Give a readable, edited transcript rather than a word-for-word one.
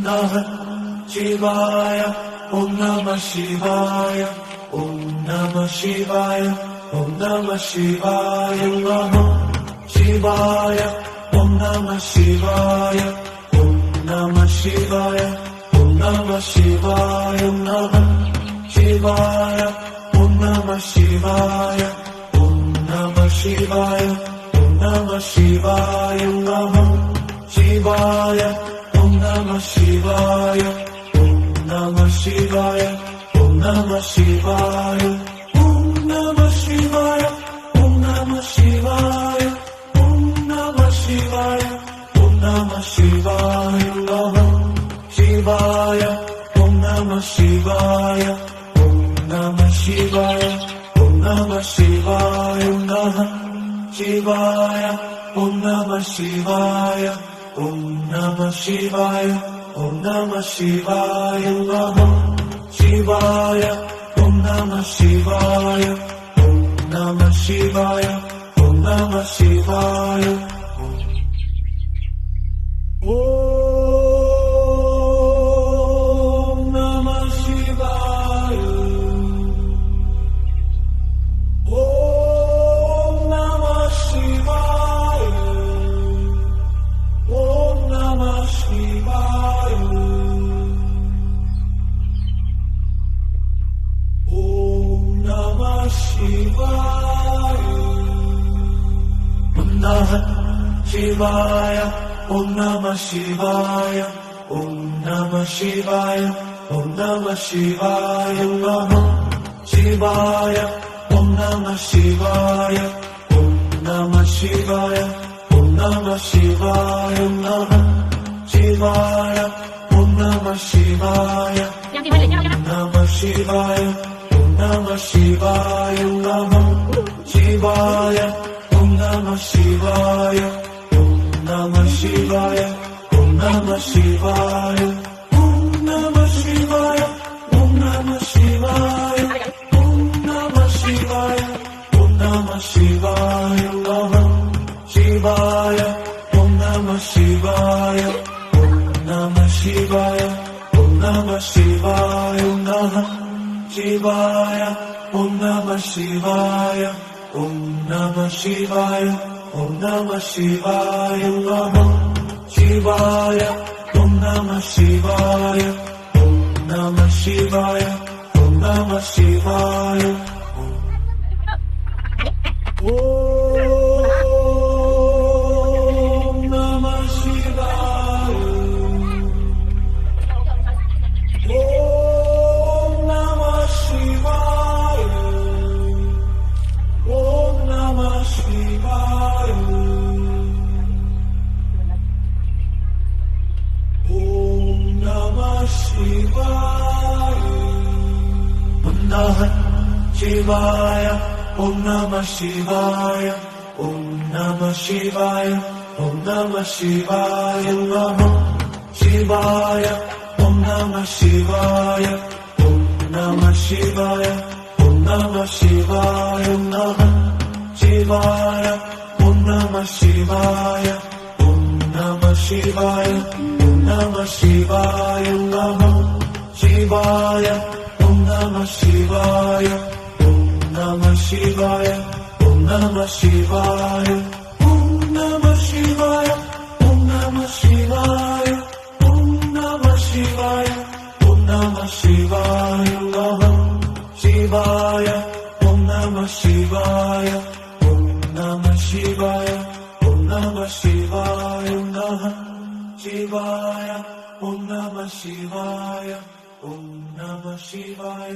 नमः शिवाय ॐ नमः शिवाय ॐ नमः शिवाय ॐ नमः शिवाय नमः शिवाय ॐ नमः शिवाय ॐ नमः शिवाय ॐ नमः शिवाय नमः शिवाय ॐ नमः शिवाय ॐ नमः शिवाय ॐ नमः शिवाय नमः शिवाय ॐ नमः शिवाय ॐ नमः शिवाय ॐ नमः शिवाय ॐ नमः शिवाय ॐ नमः शिवाय ॐ नमः शिवाय ॐ नमः शिवाय नमः शिवाय ॐ नमः शिवाय ॐ नमः शिवाय ॐ नमः शिवाय नमः शिवाय ॐ नमः शिवाय ॐ नमः शिवाय ॐ नमः शिवाय नमः शिवाय ॐ नमः शिवाय ॐ नमः शिवाय ॐ नमः शिवाय ॐ नमः शिवाय ॐ नमः शिवाय ॐ नमः शिवाय ॐ नमः शिवाय नमः शिवाय ॐ नमः शिवाय ॐ नमः शिवाय ॐ नमः शिवाय नमः शिवाय ॐ नमः शिवाय ॐ नमः शिवाय ॐ नमः शिवाय नमः शिवाय ॐ नमः शिवाय नमः शिवाय ॐ नमः शिवाय नमः शिवाय ॐ नमः शिवाय ॐ नमः शिवाय ॐ नमः शिवाय ॐ नमः शिवाय ॐ नमः शिवाय ॐ नमः शिवाय ॐ नमः शिवाय नमः शिवाय ॐ नमः शिवाय ॐ नमः शिवाय ॐ नमः शिवाय नमः शिवाय ॐ नमः शिवाय ॐ नमः शिवाय ॐ नमः शिवाय नमः शिवाय ॐ नमः शिवाय ॐ नमः शिवाय ॐ नमः शिवाय ॐ नमः शिवाय ॐ नमः शिवाय ॐ नमः शिवाय ॐ नमः शिवाय नमः शिवाय ॐ नमः शिवाय ॐ नमः शिवाय ॐ नमः शिवाय नमः शिवाय ॐ नमः शिवाय ॐ नमः शिवाय ॐ नमः शिवाय नमः शिवाय ॐ नमः शिवाय ॐ नमः शिवाय ॐ नमः शिवाय नमः शिवाय ॐ नमः शिवाय ॐ नमः शिवाय ॐ नमः शिवाय ॐ नमः शिवाय ॐ नमः शिवाय ॐ नमः शिवाय ॐ नमः शिवाय नमः शिवाय ॐ नमः शिवाय ॐ नमः शिवाय ॐ नमः शिवाय नमः शिवाय ॐ नमः शिवाय ॐ नमः शिवाय